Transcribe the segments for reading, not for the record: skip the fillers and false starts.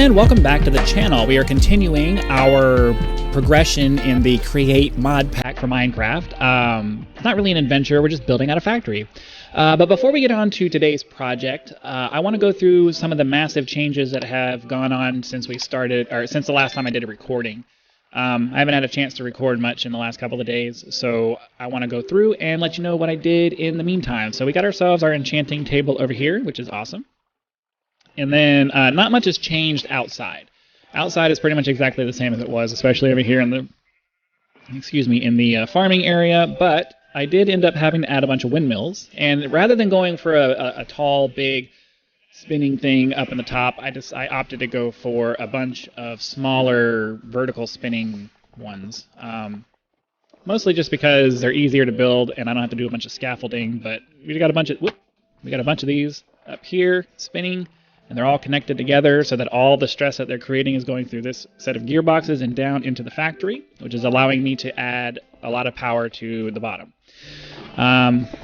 and welcome back to the channel. We are continuing our progression in the create mod pack for Minecraft. It's not really an adventure, we're just building out a factory. But before we get on to today's project, I want to go through some of the massive changes that have gone on since we started, or since the last time I did a recording. I haven't had a chance to record much in the last couple of days, so I want to go through and let you know what I did in the meantime. So we got ourselves our enchanting table over here, which is awesome. And then not much has changed outside. Outside is pretty much exactly the same as it was, especially over here in the farming area. But I did end up having to add a bunch of windmills, and rather than going for a tall, big spinning thing up in the top, I opted to go for a bunch of smaller vertical spinning ones. Mostly just because they're easier to build, and I don't have to do a bunch of scaffolding. But we got a bunch of these up here spinning. And they're all connected together so that all the stress that they're creating is going through this set of gearboxes and down into the factory, which is allowing me to add a lot of power to the bottom.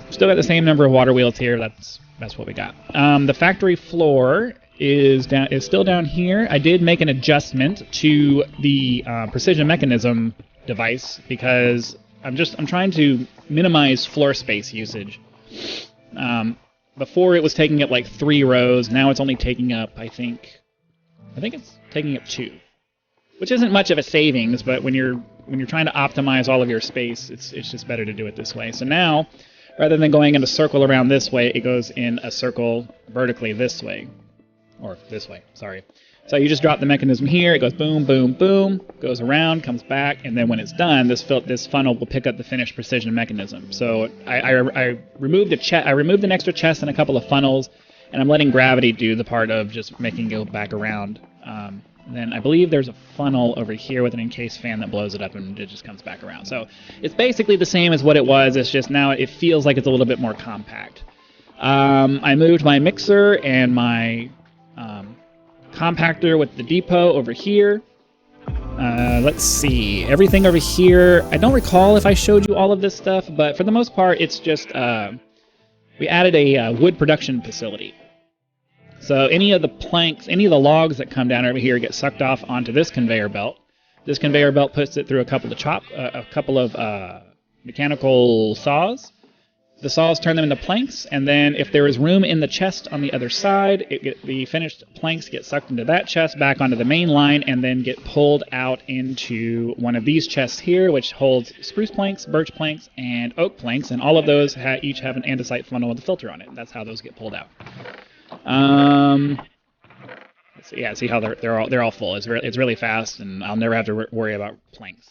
Still got the same number of water wheels here. That's what we got. The factory floor is still down here. I did make an adjustment to the precision mechanism device because I'm trying to minimize floor space usage. Before it was taking up like 3 rows, now it's only taking up, I think it's taking up 2. Which isn't much of a savings, but when you're trying to optimize all of your space, it's just better to do it this way. So now, rather than going in a circle around this way, it goes in a circle vertically this way. Or this way, sorry. So you just drop the mechanism here, it goes boom, boom, boom, goes around, comes back, and then when it's done, this funnel will pick up the finished precision mechanism. So I removed an extra chest and a couple of funnels, and I'm letting gravity do the part of just making it go back around. Then I believe there's a funnel over here with an encased fan that blows it up and it just comes back around. So it's basically the same as what it was, it's just now it feels like it's a little bit more compact. I moved my mixer and my compactor with the depot over here. Let's see, everything over here, I don't recall if I showed you all of this stuff, but for the most part it's just we added a wood production facility. So any of the planks, any of the logs that come down over here get sucked off onto this conveyor belt. This conveyor belt puts it through a couple of mechanical saws. The saws turn them into planks, and then if there is room in the chest on the other side, the finished planks get sucked into that chest, back onto the main line, and then get pulled out into one of these chests here, which holds spruce planks, birch planks, and oak planks, and all of those each have an andesite funnel with a filter on it. That's how those get pulled out. See how they're all full. It's really fast, and I'll never have to worry about planks.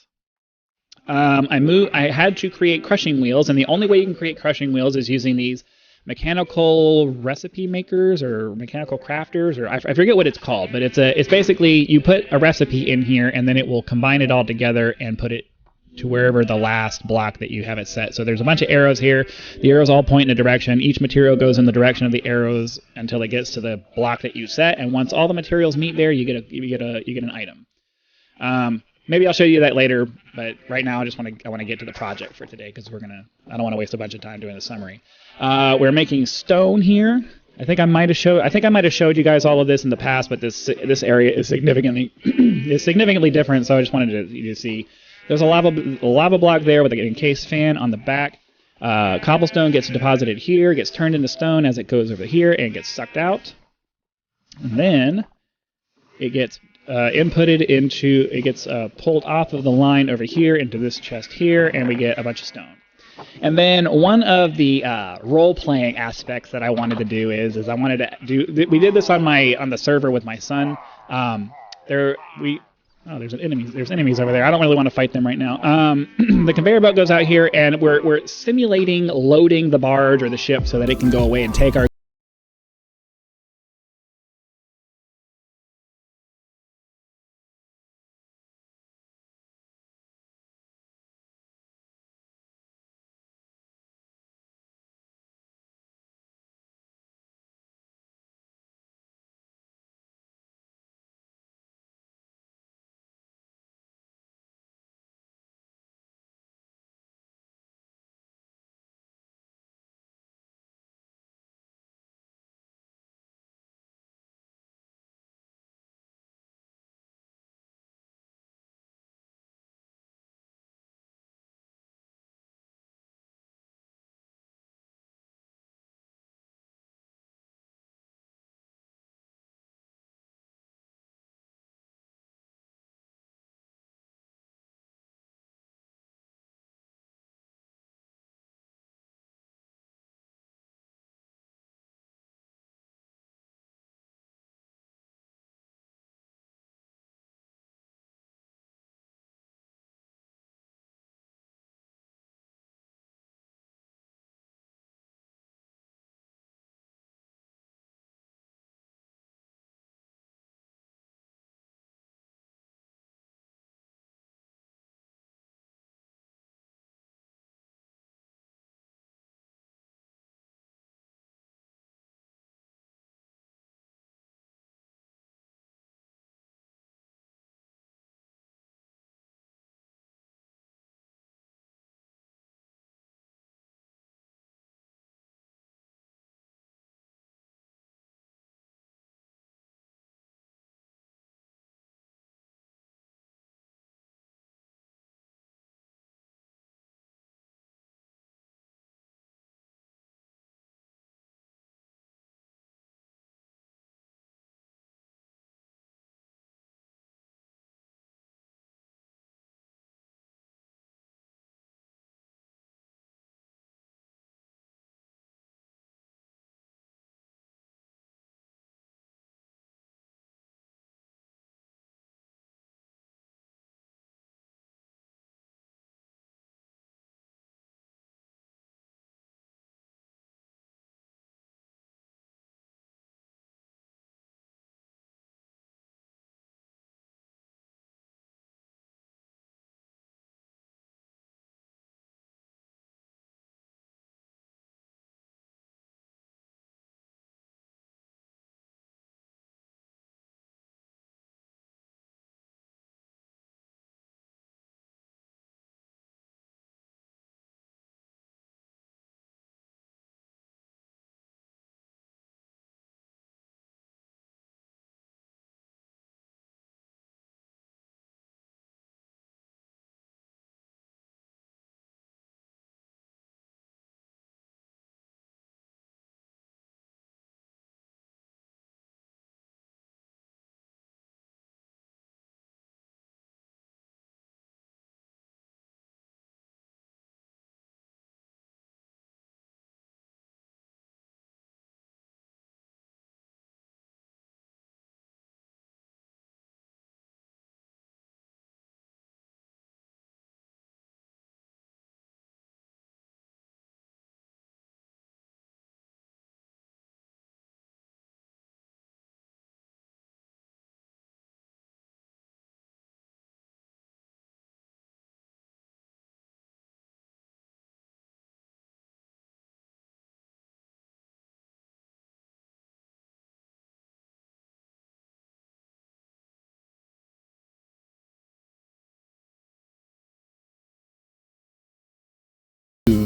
I had to create crushing wheels, and the only way you can create crushing wheels is using these mechanical recipe makers or mechanical crafters, or I forget what it's called, but it's basically you put a recipe in here, and then it will combine it all together and put it to wherever the last block that you have it set. So there's a bunch of arrows here. The arrows all point in a direction. Each material goes in the direction of the arrows until it gets to the block that you set, and once all the materials meet there, you get an item. Maybe I'll show you that later, but right now I want to get to the project for today because I don't want to waste a bunch of time doing the summary. We're making stone here. I think I might have showed you guys all of this in the past, but this area is significantly different. So I just wanted you to see. There's a lava block there with an encased fan on the back. Cobblestone gets deposited here, gets turned into stone as it goes over here, and gets sucked out. And then it gets pulled off of the line over here into this chest here, and we get a bunch of stone. And then one of the role-playing aspects that I wanted to do is I wanted to do. We did this on the server with my son. There's enemies over there. I don't really want to fight them right now. The conveyor belt goes out here, and we're simulating loading the barge or the ship so that it can go away and take our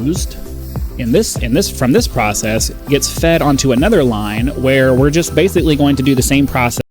used from this process gets fed onto another line where we're just basically going to do the same process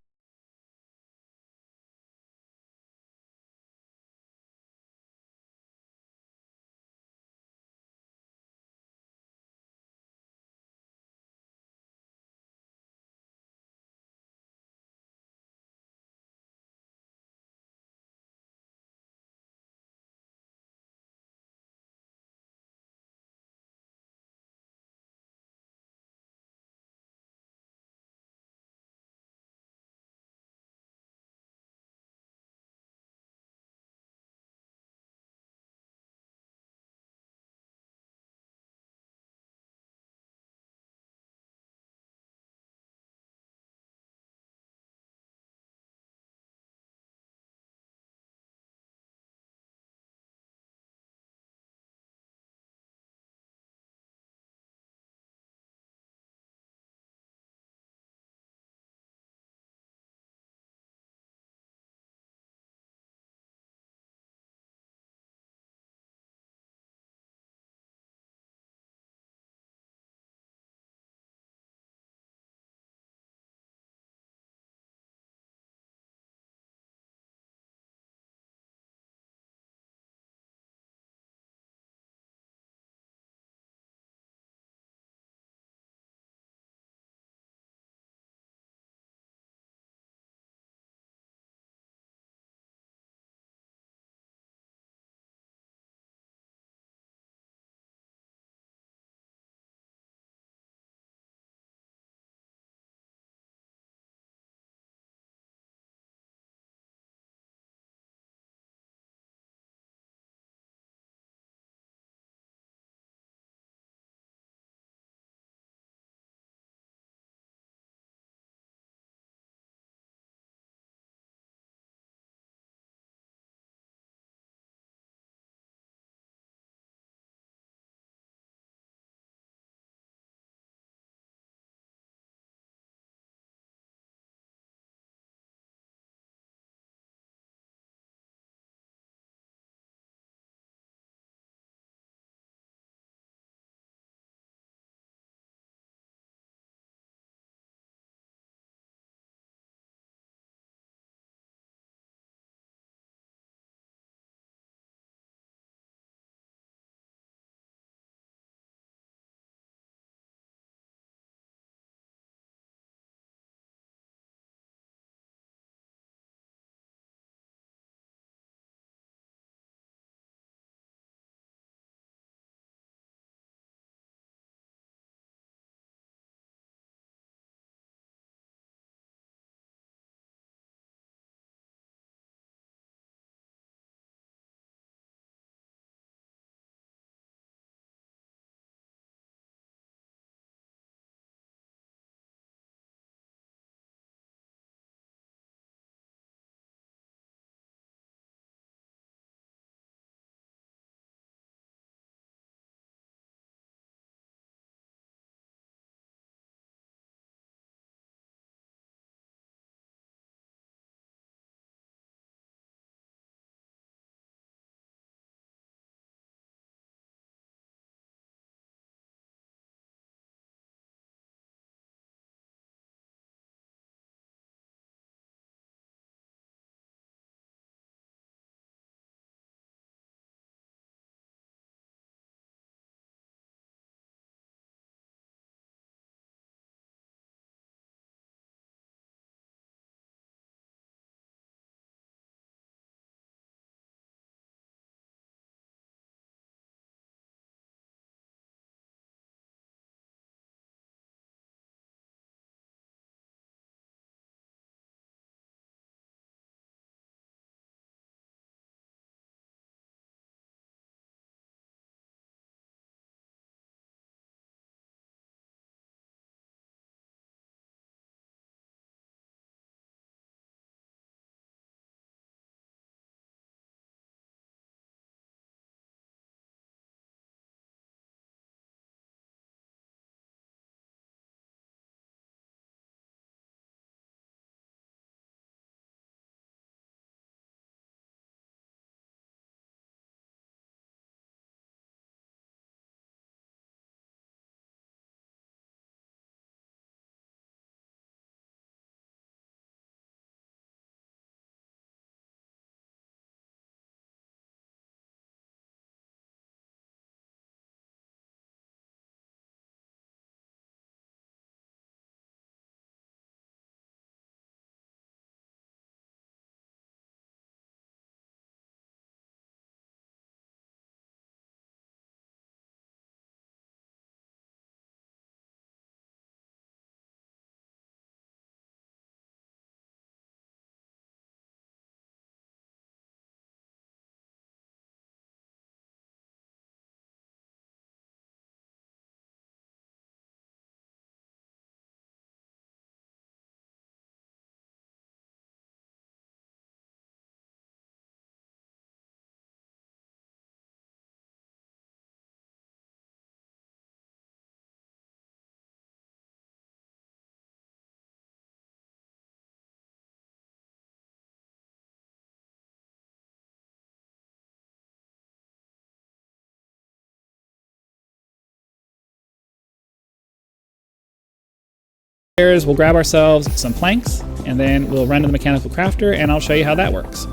We'll grab ourselves some planks, and then we'll run to the mechanical crafter, and I'll show you how that works.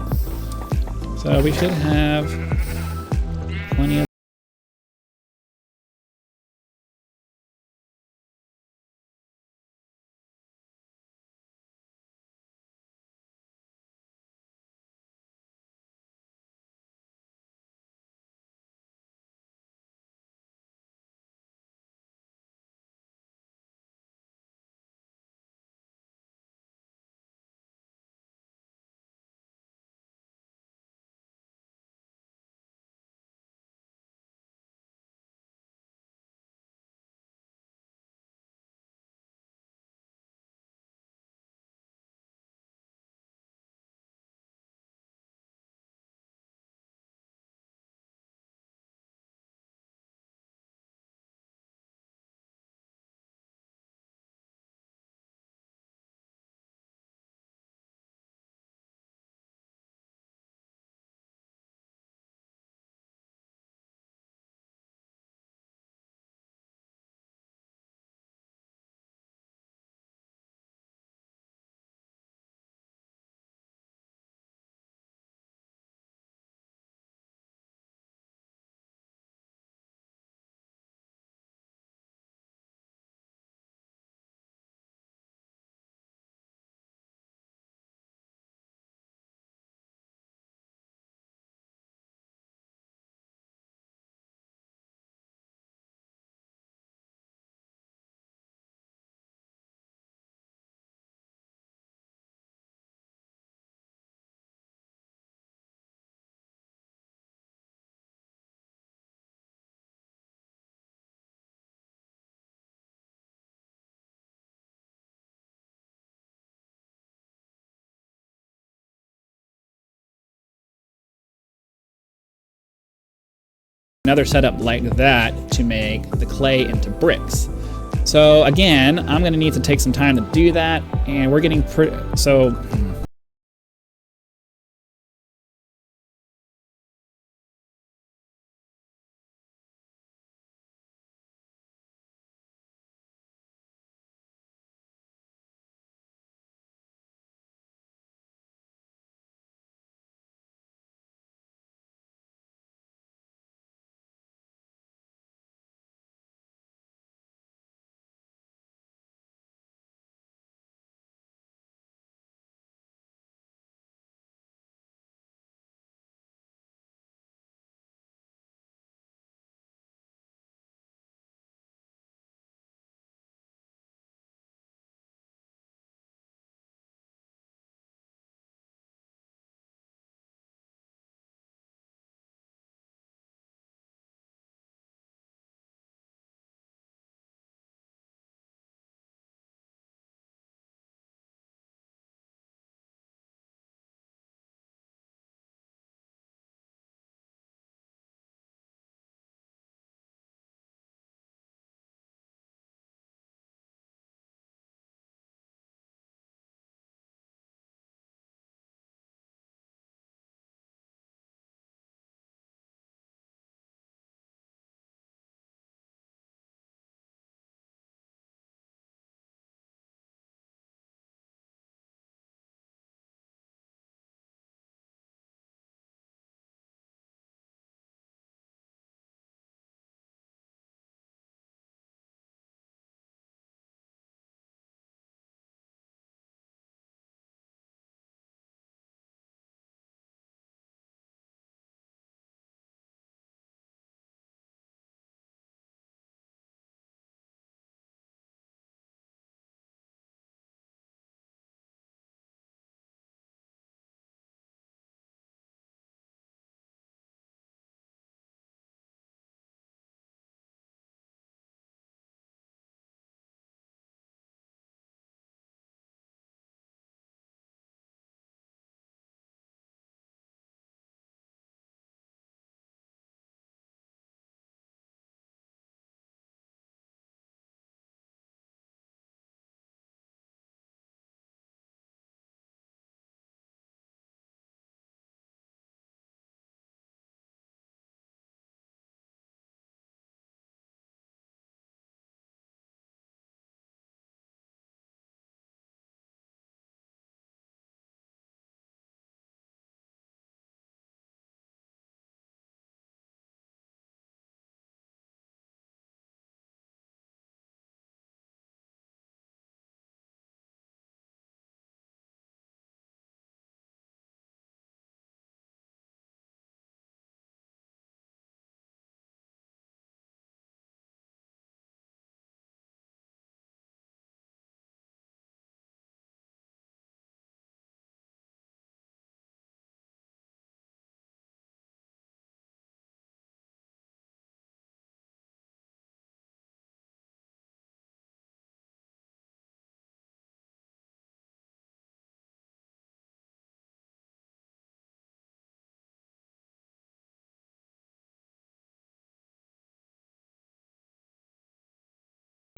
So we should have plenty of another setup like that to make the clay into bricks. So again, I'm going to need to take some time to do that, and we're getting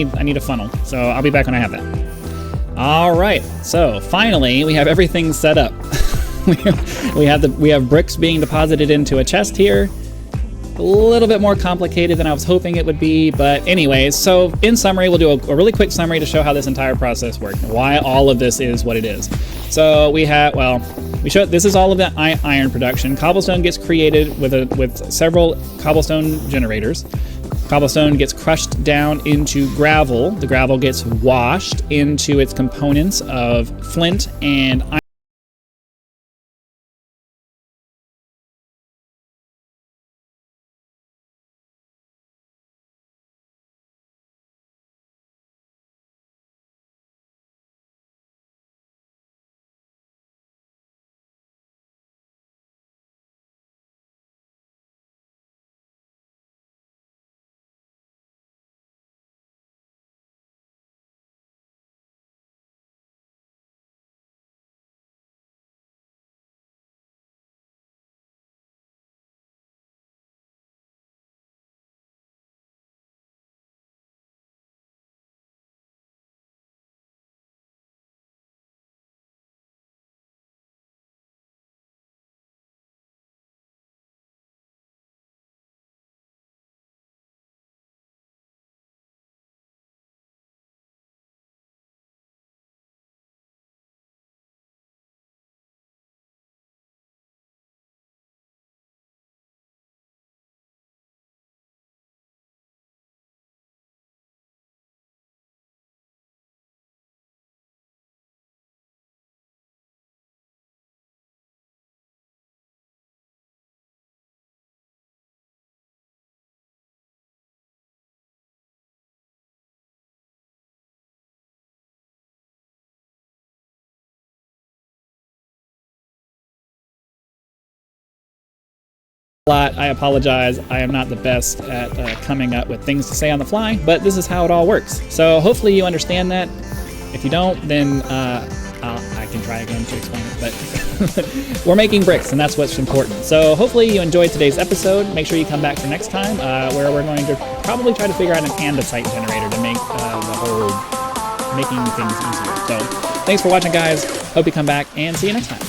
I need a funnel, so I'll be back when I have that. All right, so finally we have everything set up. we have bricks being deposited into a chest here. A little bit more complicated than I was hoping it would be, but anyways, so in summary, we'll do a really quick summary to show how this entire process works and why all of this is what it is. So we have, well, this is all of the iron production. Cobblestone gets created with several cobblestone generators. Cobblestone gets crushed down into gravel. The gravel gets washed into its components of flint and iron. I apologize. I am not the best at coming up with things to say on the fly, but this is how it all works. So hopefully you understand that. If you don't, then I can try again to explain it, but we're making bricks and that's what's important. So hopefully you enjoyed today's episode. Make sure you come back for next time where we're going to probably try to figure out an andesite generator to make the whole making things easier. So thanks for watching, guys. Hope you come back and see you next time.